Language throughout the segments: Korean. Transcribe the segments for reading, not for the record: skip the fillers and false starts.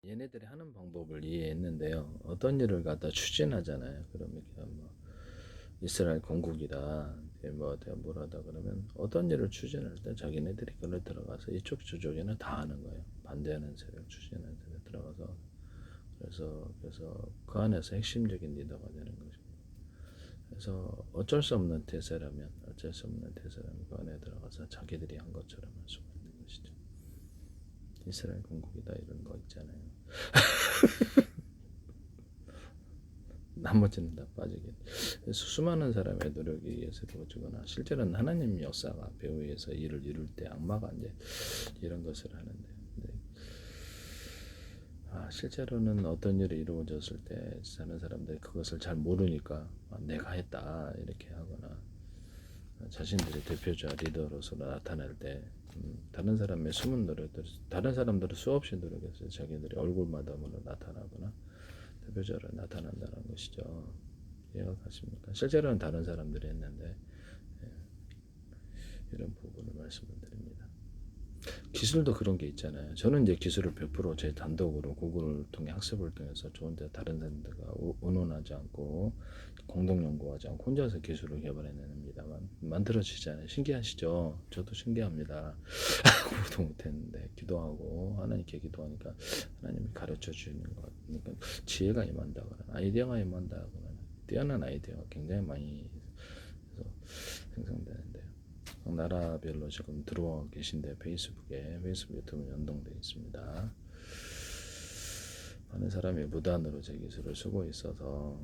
얘네들이 하는 방법을 이해했는데요. 어떤 일을 갖다 추진하잖아요. 그러면 뭐 이스라엘 건국이다, 뭐하다 그러면 어떤 일을 추진할 때 자기네들이 그걸 들어가서 이쪽 저쪽에는 다 하는 거예요. 반대하는 세력, 추진하는 세력 들어가서 그래서 그 안에서 핵심적인 리더가 되는 거죠. 그래서 어쩔 수 없는 대세라면 그 안에 들어가서 자기들이 한 것처럼 할 수가 있는 것이죠. 이스라엘 건국이다 이런 거 있잖아요. 나머지는 다 빠지게. 수많은 사람의 노력에 의해서 이루어지거나 실제로는 하나님 역사가 배후에서 일을 이룰 때 악마가 이제 이런 것을 하는데, 실제로는 어떤 일이 이루어졌을 때 사는 사람들이 그것을 잘 모르니까 내가 했다 이렇게 하거나 자신들이 대표자 리더로서 나타날 때 다른 사람의 숨은 노력들, 다른 사람들은 수없이 노력해서 자기들이 얼굴마담으로 나타나거나 대표자로 나타난다는 것이죠. 이해가 가십니까? 실제로는 다른 사람들이 했는데 이런 부분을 말씀을 드립니다. 기술도 그런 게 있잖아요. 저는 이제 기술을 100%제 단독으로 구글을 통해 학습을 통해서 좋은데 다른 사람들과 의논하지 않고 공동 연구하지 않고 혼자서 기술을 개발해냅니다만 만들어지잖아요. 신기하시죠? 저도 신기합니다. 아무것도 못했는데 기도하고 하나님께 기도하니까 하나님이 가르쳐 주시는 것 같으니까 지혜가 임한다거나 아이디어가 임한다거나 뛰어난 아이디어가 굉장히 많이 생성되는데요. 나라별로 지금 들어와 계신데 페이스북 유튜브 연동되어 있습니다. 많은 사람이 무단으로 제 기술을 쓰고 있어서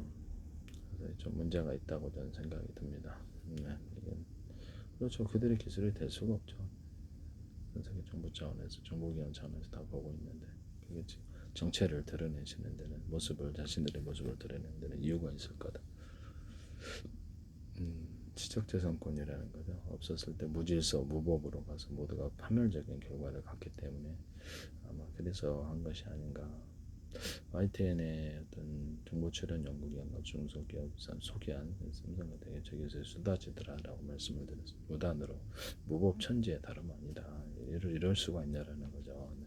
좀 문제가 있다고 저는 생각이 듭니다. 네, 그렇죠. 그들의 기술이 될 수가 없죠. 전 세계 정부 차원에서 정보기관 차원에서 다 보고 있는데 그게 정체를 드러내시는 데는 자신들의 모습을 드러내는 데는 이유가 있을 거다. 지적재산권이라는 거죠. 없었을 때 무질서 무법으로 가서 모두가 파멸적인 결과를 갖기 때문에 아마 그래서 한 것이 아닌가. YTN의 어떤 정보출연 연구기관과 중소기업을 소개한 삼성화되게 저기서 쏟아지더라라고 말씀을 드렸습니다. 무단으로 무법 천지에 다름 아니다. 이럴 수가 있냐라는 거죠. 네.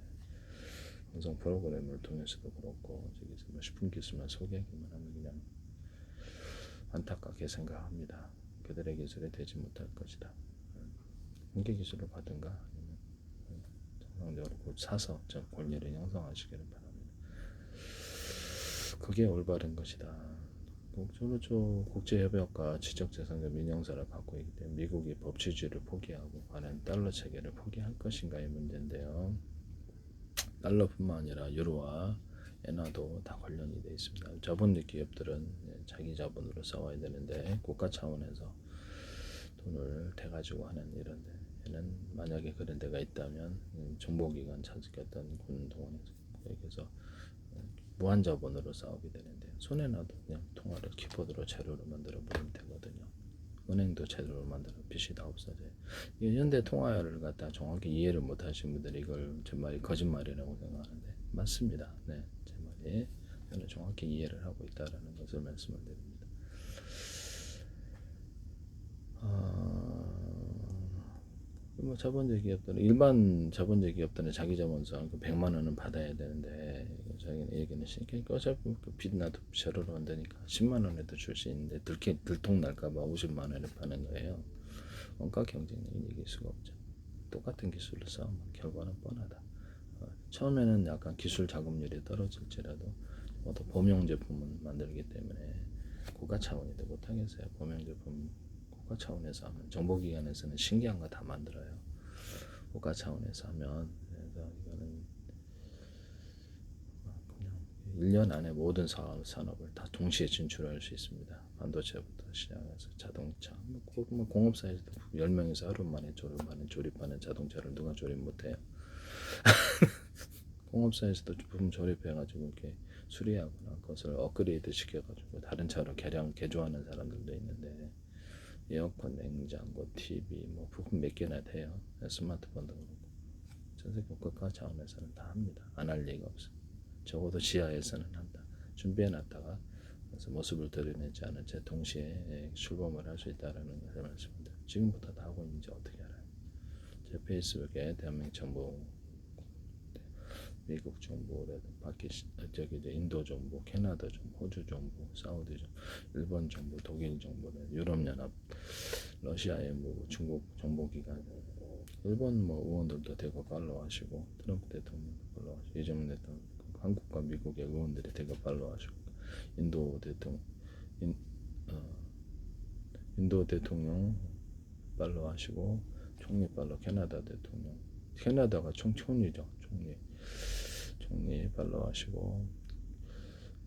방송 프로그램을 통해서도 그렇고 저기서 뭐 식품 기술만 소개하기만 하면 그냥 안타깝게 생각합니다. 그들의 기술이 되지 못할 것이다. 공개 기술을 받든가 아니면 정상적으로 곧 사서 권리를 형성하시기를 바랍니다. 그게 올바른 것이다. 국제협약과 지적재산권 민영사를 갖고 있기 때문에 미국이 법치주의를 포기하고 관한 달러 체계를 포기할 것인가의 문제인데요. 달러뿐만 아니라 유로와 엔화도 다 관련이 되어 있습니다. 자본주의 기업들은 자기 자본으로 싸워야 되는데 국가 차원에서 돈을 대가지고 하는 이런데 얘는 만약에 그런 데가 있다면 정보기관 차지했던 군동원에서 여기서 무한 자본으로 싸우게 되는데 손에 놔도 그냥 통화를 키보드로 재료로 만들어 버리면 되거든요. 은행도 제대로 만들어 빚이 다 없어져요. 이 현대 통화를 갖다 정확히 이해를 못하신 분들이 이걸 제 말이 거짓말이라고 생각하는데 맞습니다. 네, 제 말이 저는 정확히 이해를 하고 있다라는 것을 말씀을 드립니다. 뭐 자본주의 기업들은 일반 자본주의 기업들은 자기 자본상 100만 원은 받아야 되는데 자기는 얘기는 그러니까 어차피 빚 나도 제로로 한다니까 10만 원에도 줄 수 있는데 들통 날까봐 50만 원에 파는 거예요. 원가 경쟁력은 이길 수가 없죠. 똑같은 기술로 싸우면 결과는 뻔하다. 처음에는 약간 기술 작업률이 떨어질지라도 모두 범용 제품을 만들기 때문에 국가 차원에도 못하겠어요. 범용 제품 국가 차원에서 하면 정보기관에서는 신기한 거 다 만들어요. 국가 차원에서 하면 그래서 이거는 그냥 1년 안에 모든 산업을 다 동시에 진출할 수 있습니다. 반도체부터 시작해서 자동차, 뭐 공업사에서도 10명에서 하루 만에 조립하는 자동차를 누가 조립 못해요. 공업사에서도 부품 조립해가지고 이렇게 수리하거나 그것을 업그레이드 시켜가지고 다른 차로 개조하는 사람들도 있는데 에어컨, 냉장고, TV 뭐 부품 몇 개나 돼요. 스마트폰도 그렇고 전 세계 국가 차원에서는 다 합니다. 안 할 리가 없어. 적어도 지하에서는 한다. 준비해놨다가 그래서 모습을 드러내지 않은 채 동시에 출범을 할 수 있다는 것을 말씀드립니다. 지금부터 다 하고 있는지 어떻게 알아요? 제 페이스북에 대한민국 정보 미국 정부라든 저기 이제 인도 정부, 캐나다 정부, 호주 정부, 사우디 정부, 일본 정부, 독일 정부는 유럽연합, 러시아의 뭐 중국 정보기관, 일본 뭐 의원들도 대거 팔로우하시고 트럼프 대통령도 팔로우하시고 이재명 대통령, 한국과 미국의 의원들이 대거 팔로우하시고 인도 대통령, 인, 어, 인도 대통령 팔로우하시고 총리 팔로우, 캐나다 대통령, 캐나다가 총리죠, 총리 팔로우하시고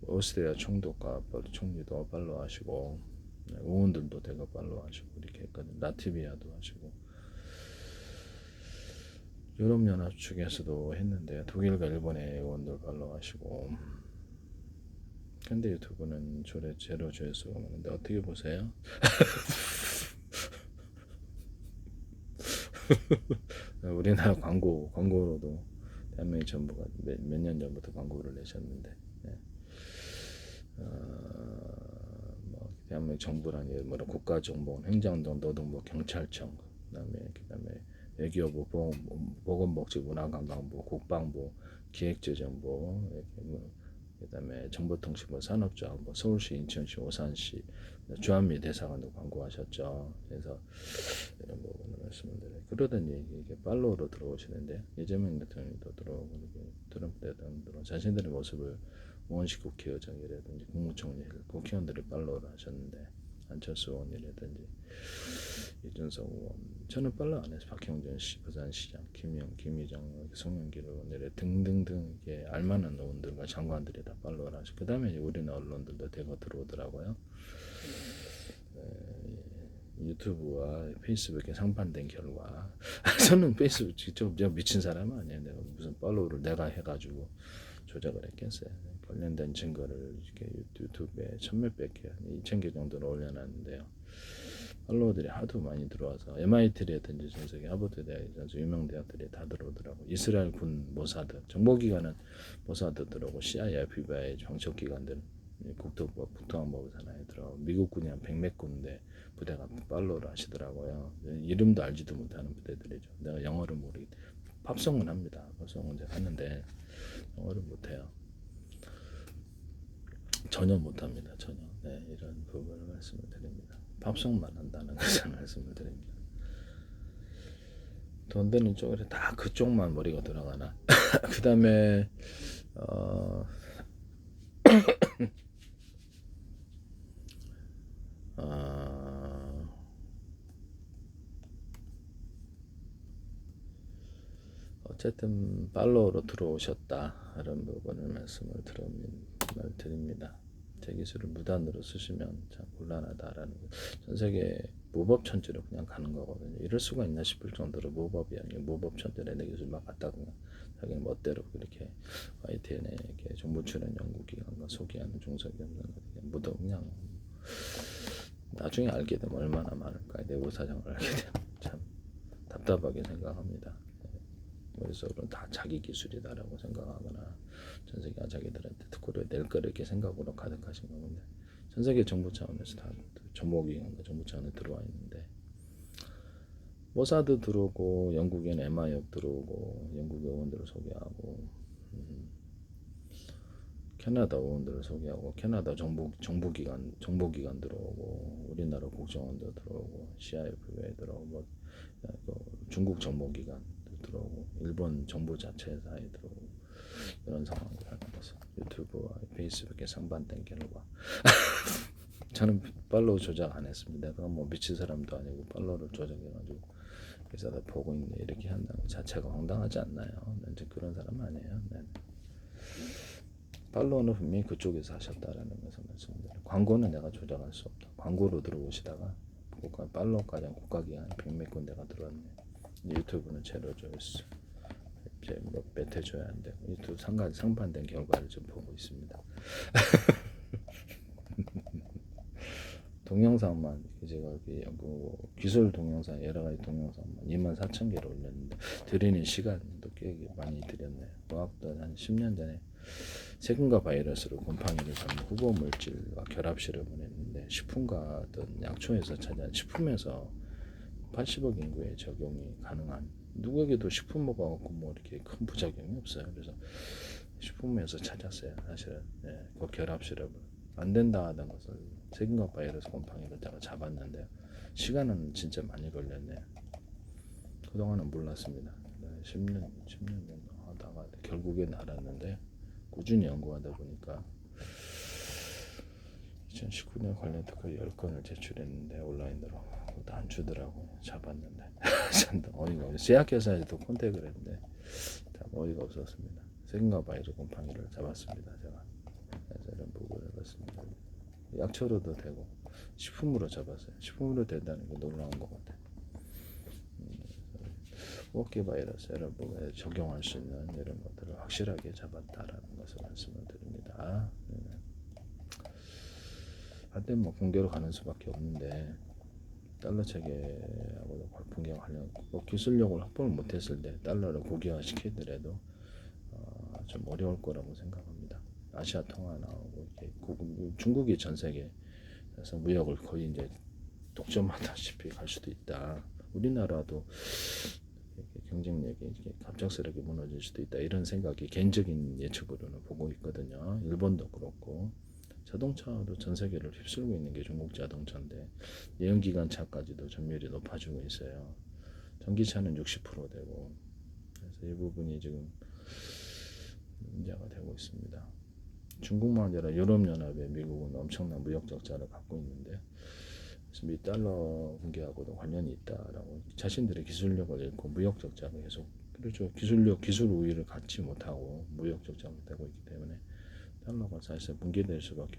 오스트리아 총독과 총리도 팔로우하시고 의원들도 대거 팔로우하시고 이렇게 했거든. 라트비아도 하시고 유럽연합 측에서도 했는데 독일과 일본의 의원들 팔로우하시고 현대 유튜브는 제로 조회수가 많은데 어떻게 보세요? 우리나라 광고로도 대한민국 정부가 몇 년 전부터 광고를 내셨는데 뭐 대한민국 정부라니 뭐 국가정보원, 행정동, 노동부, 경찰청, 그다음에 외교부, 보건복지문화관광부, 국방부, 기획재정부, 이렇게 뭐 그다음에 정보통신부, 산업자원부, 서울시, 인천시, 오산시, 주한미 대사관도 광고하셨죠. 그래서 이런 부분을 말씀을 드려요. 그러더니 이게 팔로우로 들어오시는데 이재명 대통령도 들어오고 트럼프 대통령도 자신들의 모습을 원식 국회의장이라든지 국무총리, 국회의원들이 팔로우를 하셨는데 안철수 의원이라든지 이준석 의원, 저는 팔로우 안 해서 박형준 씨, 부산시장, 김희정, 송영길 의원들 등등등 이게 알만한 의원들과 장관들이 다 팔로우를 하시고 그 다음에 우리나라 언론들도 대거 들어오더라고요. 유튜브와 페이스북에 상반된 결과 저는 페이스북 직접 미친 사람은 아니에요. 내가 무슨 팔로우를 내가 해가지고 조작을 했겠어요. 관련된 증거를 이렇게 유튜브에 1000몇백 개, 2000개 정도를 올려놨는데요. 팔로워들이 하도 많이 들어와서 MIT라든지 전 세계 하버드 대학이라든지 유명 대학들이 다 들어오더라고. 이스라엘 군 모사드, 정보기관은 모사드 들어오고 CIA, FBI 정책기관들은 국토안보부 산하에 들어가고 미국 군이 한 100몇 군데 부대가 팔로우를 하시더라고요. 이름도 알지도 못하는 부대들이죠. 내가 영어를 모르기 팝송은 합니다. 팝송은 제가 하는데 영어를 못해요. 전혀 못합니다. 전혀. 네, 이런 부분을 말씀을 드립니다. 팝송만 한다는 것을 말씀을 드립니다. 돈 되는 쪽으로 다 그쪽만 머리가 돌아가나. 그 다음에 어쨌든 팔로우로 들어오셨다 이런 부분을 말씀을 드립니다. 제 기술을 무단으로 쓰시면 참 곤란하다라는 거. 전 세계 무법천지로 그냥 가는 거거든요. 이럴 수가 있나 싶을 정도로 무법이 아니고 무법천지로 내 기술 막 갖다 그냥 자기 멋대로 그렇게 YTN에 이렇게 정보 출연 연구기관과 소개하는 중소기업들 무도 그냥 나중에 알게 되면 얼마나 많을까. 내부 사정을 알게 되면 참 답답하게 생각합니다. 머릿속으로 다 자기 기술이다라고 생각하거나 전 세계가 자기들한테 특허를 낼 거를 이렇게 생각으로 가득하신 건데 전 세계 정부 차원에서 다 정보기관과 정부 차원에 들어와 있는데 모사드 들어오고 영국엔 MI업 들어오고 영국 의원들을 소개하고 캐나다 의원들을 소개하고 캐나다 정보기관 들어오고 우리나라 국정원도 들어오고 CIF에 들어오고 뭐 중국 정보기관 들어오고 일본 정부 자체사에 들어오고 이런 상황을 하면서 유튜브와 페이스북에 상반된 결과 저는 팔로우 조작 안 했습니다. 내가 뭐 미친 사람도 아니고 팔로우를 조작해가지고 기사다 보고 있네 이렇게 한다는 것 자체가 황당하지 않나요? 이제 그런 사람 아니에요. 네. 팔로우는 분명히 그쪽에서 하셨다라는 것을 말씀드려요. 광고는 내가 조작할 수 없다. 광고로 들어오시다가 팔로우까지 국가기관 100몇 군데가 들어왔네요. 유튜브는 제로 조회수 이제 몇 회 줘야 안 되고 유튜브 상반된 결과를 좀 보고 있습니다. 동영상만 제가 기술 동영상 여러 가지 동영상만 24,000개를 올렸는데 드리는 시간도 꽤 많이 들였네요. 과학도 한 10년 전에 세균과 바이러스로 곰팡이를 잡는 후보 물질과 결합 실험을 했는데 식품과 어떤 약초에서 차지한 식품에서 80억 인구에 적용이 가능한 누구에게도 식품부가 없고 뭐 이렇게 큰 부작용이 없어요. 그래서 식품부에서 찾았어요. 사실은 그 결합 시럽을 안 된다 하던 것을 세균과 바이러스 곰팡이를 잡았는데 시간은 진짜 많이 걸렸네요. 그동안은 몰랐습니다. 10년 정도 하다가 결국엔 알았는데 꾸준히 연구하다 보니까 2019년 관련해서 거의 10건을 제출했는데 온라인으로 그것도 안 주더라고요. 잡았는데 어이가 없어요. 제약회사에도 컨택을 했는데 참 어이가 없었습니다. 세균과 바이러스 곰팡이를 잡았습니다. 제가 그래서 이런 부분을 해봤습니다. 약초로도 되고 식품으로 잡았어요. 식품으로 된다는 게 놀라운 것 같아요. 호흡기 바이러스 이런 부분에 적용할 수 있는 이런 것들을 확실하게 잡았다라는 것을 말씀을 드립니다. 한때 뭐 붕괴로 가는 수밖에 없는데 달러 체계하고도 붕괴 관련 기술력을 확보를 못했을 때 달러를 국유화 시키더라도 좀 어려울 거라고 생각합니다. 아시아 통화 나오고 이렇게 중국이 전 세계에서 무역을 거의 이제 독점하다시피 갈 수도 있다. 우리나라도 경쟁력이 이렇게 갑작스럽게 무너질 수도 있다. 이런 생각이 개인적인 예측으로는 보고 있거든요. 일본도 그렇고 자동차도 전 세계를 휩쓸고 있는 게 중국 자동차인데 내연기관차까지도 점유율이 높아지고 있어요. 전기차는 60% 되고 그래서 이 부분이 지금 문제가 되고 있습니다. 중국만 아니라 유럽연합에 미국은 엄청난 무역 적자를 갖고 있는데 그래서 미 달러 붕괴하고도 관련이 있다라고 자신들의 기술력을 잃고 무역 적자가 계속 그렇죠. 기술 우위를 갖지 못하고 무역 적자가 되고 있기 때문에 달러가 사실상 붕괴될 수밖에